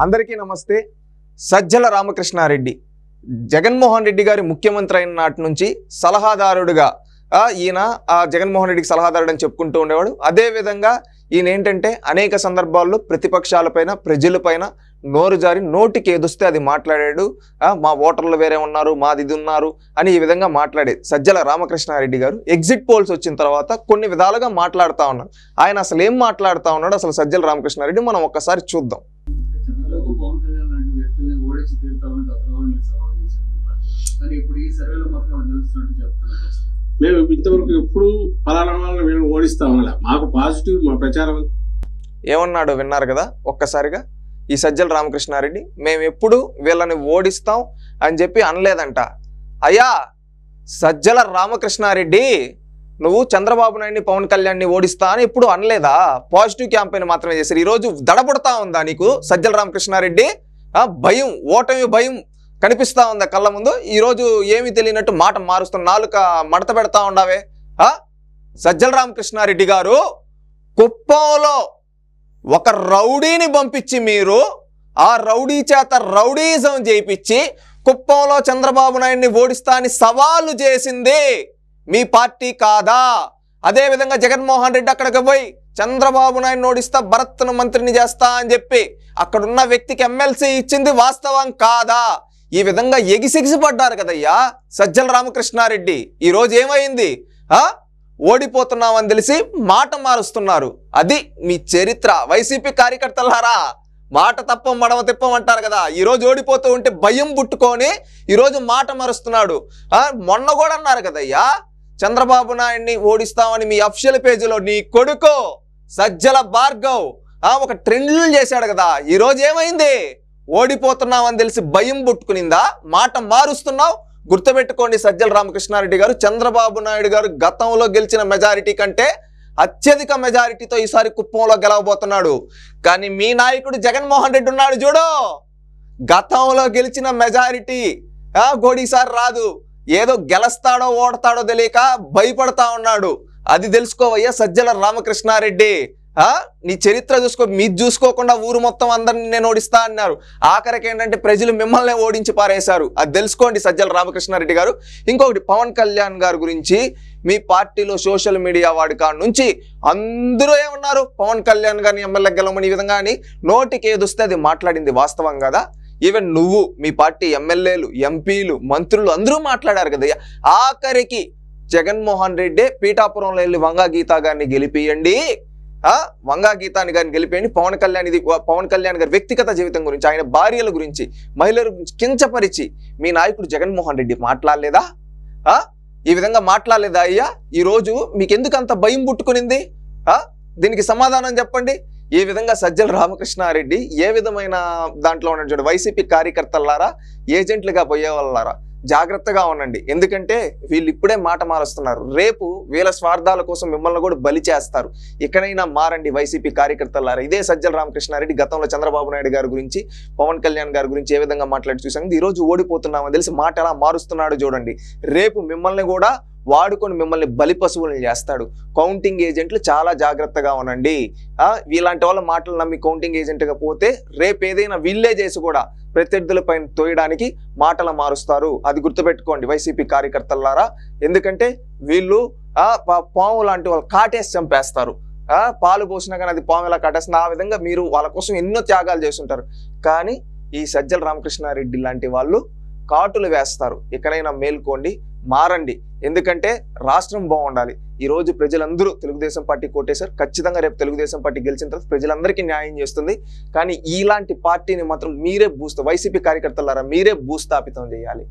అందరికీ నమస్తే. సజ్జల రామకృష్ణారెడ్డి జగన్మోహన్ రెడ్డి గారి ముఖ్యమంత్రి అయిన నాటి నుంచి సలహాదారుడుగా ఈయన జగన్మోహన్ రెడ్డికి సలహాదారుడు అని చెప్పుకుంటూ ఉండేవాడు. అదేవిధంగా ఈయన ఏంటంటే అనేక సందర్భాల్లో ప్రతిపక్షాలపైన ప్రజలపైన నోరు జారి నోటికి ఏదొస్తే అది మాట్లాడాడు. మా ఓటర్లు వేరే ఉన్నారు, మాది ఇది ఉన్నారు అని ఈ విధంగా మాట్లాడేది సజ్జల రామకృష్ణారెడ్డి గారు. ఎగ్జిట్ పోల్స్ వచ్చిన తర్వాత కొన్ని విధాలుగా మాట్లాడుతూ ఉన్నారు. ఆయన అసలు ఏం మాట్లాడుతూ ఉన్నాడు అసలు సజ్జల రామకృష్ణారెడ్డి మనం ఒక్కసారి చూద్దాం. మేము ఇంతవరకు ఎప్పుడు ఫలానా వాళ్ళని వీళ్ళని ఓడిస్తామని మాకు పాజిటివ్ మా ప్రచారం ఏమన్నాడు విన్నారు కదా ఒక్కసారిగా. ఈ సజ్జల రామకృష్ణారెడ్డి మేము ఎప్పుడు వీళ్ళని ఓడిస్తాం అని చెప్పి అనలేదంట. అయ్యా సజ్జల రామకృష్ణారెడ్డి, నువ్వు చంద్రబాబు నాయుడిని పవన్ కళ్యాణ్ని ఓడిస్తా అని ఎప్పుడు అనలేదా? పాజిటివ్ క్యాంపెయిన్ మాత్రమే చేశారు. ఈరోజు దడపడతా ఉందా నీకు సజ్జల రామకృష్ణారెడ్డి? భయం, ఓటమి భయం కనిపిస్తా ఉందా కళ్ళ ముందు? ఈరోజు ఏమీ తెలియనట్టు మాట మారుస్తున్న నాలుక మడత పెడతా ఉండవే. సజ్జల రామకృష్ణారెడ్డి గారు, కుప్పంలో ఒక రౌడీని పంపించి మీరు ఆ రౌడీ చేత రౌడీజం చేయించి కుప్పంలో చంద్రబాబు నాయుడిని ఓడిస్తా అని సవాలు చేసింది మీ పార్టీ కాదా? అదేవిధంగా జగన్మోహన్ రెడ్డి అక్కడికి పోయి చంద్రబాబు నాయుడిని ఓడిస్తా, భరత్ను మంత్రిని చేస్తా అని చెప్పి అక్కడున్న వ్యక్తికి ఎమ్మెల్సీ ఇచ్చింది వాస్తవం కాదా? ఈ విధంగా ఎగిసిగిసిపడ్డారు కదయ్యా సజ్జల రామకృష్ణారెడ్డి. ఈరోజు ఏమైంది? ఓడిపోతున్నామని తెలిసి మాట మారుస్తున్నారు. అది మీ చరిత్ర. వైసీపీ కార్యకర్తలారా, మాట తప్పం మడమ తిప్పం అంటారు కదా. ఈరోజు ఓడిపోతూ ఉంటే భయం పుట్టుకొని ఈరోజు మాట మారుస్తున్నాడు. మొన్న కూడా అన్నారు కదయ్యా చంద్రబాబు నాయుడిని ఓడిస్తామని మీ అఫిషియల్ పేజీలో నీ కొడుకు సజ్జల భార్గవ్ ఒక ట్రెండ్లు చేశాడు కదా. ఈరోజు ఏమైంది? ఓడిపోతున్నామని తెలిసి భయం పుట్టుకునిందా? మాట మారుస్తున్నావు. గుర్తుపెట్టుకోండి సజ్జల రామకృష్ణారెడ్డి గారు, చంద్రబాబు నాయుడు గారు గతంలో గెలిచిన మెజారిటీ కంటే అత్యధిక మెజారిటీతో ఈసారి కుప్పంలో గెలవబోతున్నాడు. కానీ మీ నాయకుడు జగన్మోహన్ రెడ్డి ఉన్నాడు చూడు, గతంలో గెలిచిన మెజారిటీ ఈసారి రాదు. ఏదో గెలుస్తాడో ఓడతాడో తెలియక భయపడతా ఉన్నాడు. అది తెలుసుకోవయ్యా సజ్జల రామకృష్ణారెడ్డి. నీ చరిత్ర చూసుకో. మీరు చూసుకోకుండా ఊరు మొత్తం అందరిని నేను ఓడిస్తా అన్నారు. ఆఖరికి ఏంటంటే ప్రజలు మిమ్మల్ని ఓడించి పారేశారు. అది తెలుసుకోండి సజ్జల రామకృష్ణారెడ్డి గారు. ఇంకొకటి, పవన్ కళ్యాణ్ గారి గురించి మీ పార్టీలో సోషల్ మీడియా వాడికా నుంచి అందరూ ఏమన్నారు? పవన్ కళ్యాణ్ గారిని ఎమ్మెల్యే గెలవమని ఈ విధంగా అని నోటికి ఏదొస్తే అది మాట్లాడింది వాస్తవం కదా. ఈవెన్ నువ్వు, మీ పార్టీ ఎమ్మెల్యేలు, ఎంపీలు, మంత్రులు అందరూ మాట్లాడారు కదయ్యా. ఆఖరికి జగన్మోహన్ రెడ్డి పీఠాపురంలో వెళ్ళి వంగా గీతా గారిని గెలిపియండి, వంగా గీతాని గారిని గెలిపేయండి. పవన్ కళ్యాణ్ గారి వ్యక్తిగత జీవితం గురించి, ఆయన భార్యల గురించి, మహిళల గురించి కించపరిచి మీ నాయకుడు జగన్మోహన్ రెడ్డి మాట్లాడలేదా? ఈ విధంగా మాట్లాడలేదా అయ్యా? ఈరోజు మీకు ఎందుకు అంత భయం పుట్టుకునింది? దీనికి సమాధానం చెప్పండి. ఈ విధంగా సజ్జల రామకృష్ణారెడ్డి ఏ విధమైన దాంట్లో ఉన్నాడు చూడు. వైసీపీ కార్యకర్తలారా, ఏజెంట్లుగా పోయే వాళ్ళారా, జాగ్రత్తగా ఉండండి. ఎందుకంటే వీళ్ళు ఇప్పుడే మాట మారుస్తున్నారు. రేపు వీళ్ళ స్వార్థాల కోసం మిమ్మల్ని కూడా బలి చేస్తారు. ఇకనైనా మారండి వైసీపీ కార్యకర్తలారా. ఇదే సజ్జల రామకృష్ణారెడ్డి గతంలో చంద్రబాబు నాయుడు గారి గురించి, పవన్ కళ్యాణ్ గారి గురించి ఏ విధంగా మాట్లాడి చూసాం. ఈరోజు ఓడిపోతున్నామని తెలిసి మాట ఎలా మారుస్తున్నాడు చూడండి. రేపు మిమ్మల్ని కూడా వాడుకొని మిమ్మల్ని బలి పశువులను చేస్తాడు. కౌంటింగ్ ఏజెంట్లు చాలా జాగ్రత్తగా ఉండండి. ఇలాంటి వాళ్ళ మాటలు నమ్మి కౌంటింగ్ ఏజెంట్గా పోతే రేపు ఏదైనా వీళ్ళే చేసి కూడా ప్రత్యర్థులపై తోయడానికి మాటలు మారుస్తారు. అది గుర్తుపెట్టుకోండి వైసీపీ కార్యకర్తలారా. ఎందుకంటే వీళ్ళు పాము లాంటి వాళ్ళు కాటేసి చంపేస్తారు. పాలు పోసినా కానీ అది పాము ఎలా కాటేస్తుంది. ఆ విధంగా మీరు వాళ్ళ కోసం ఎన్నో త్యాగాలు చేస్తుంటారు. కానీ ఈ సజ్జల రామకృష్ణారెడ్డి లాంటి వాళ్ళు కాటులు వేస్తారు. ఇకనైనా మేల్కోండి, మారండి. ఎందుకంటే రాష్ట్రం బాగుండాలి. ఈరోజు ప్రజలందరూ తెలుగుదేశం పార్టీ కోటేశారు. ఖచ్చితంగా రేపు తెలుగుదేశం పార్టీ గెలిచిన తర్వాత ప్రజలందరికీ న్యాయం చేస్తుంది. కానీ ఇలాంటి పార్టీని మాత్రం మీరే వైసీపీ కార్యకర్తలారా మీరే భూస్థాపితం చేయాలి.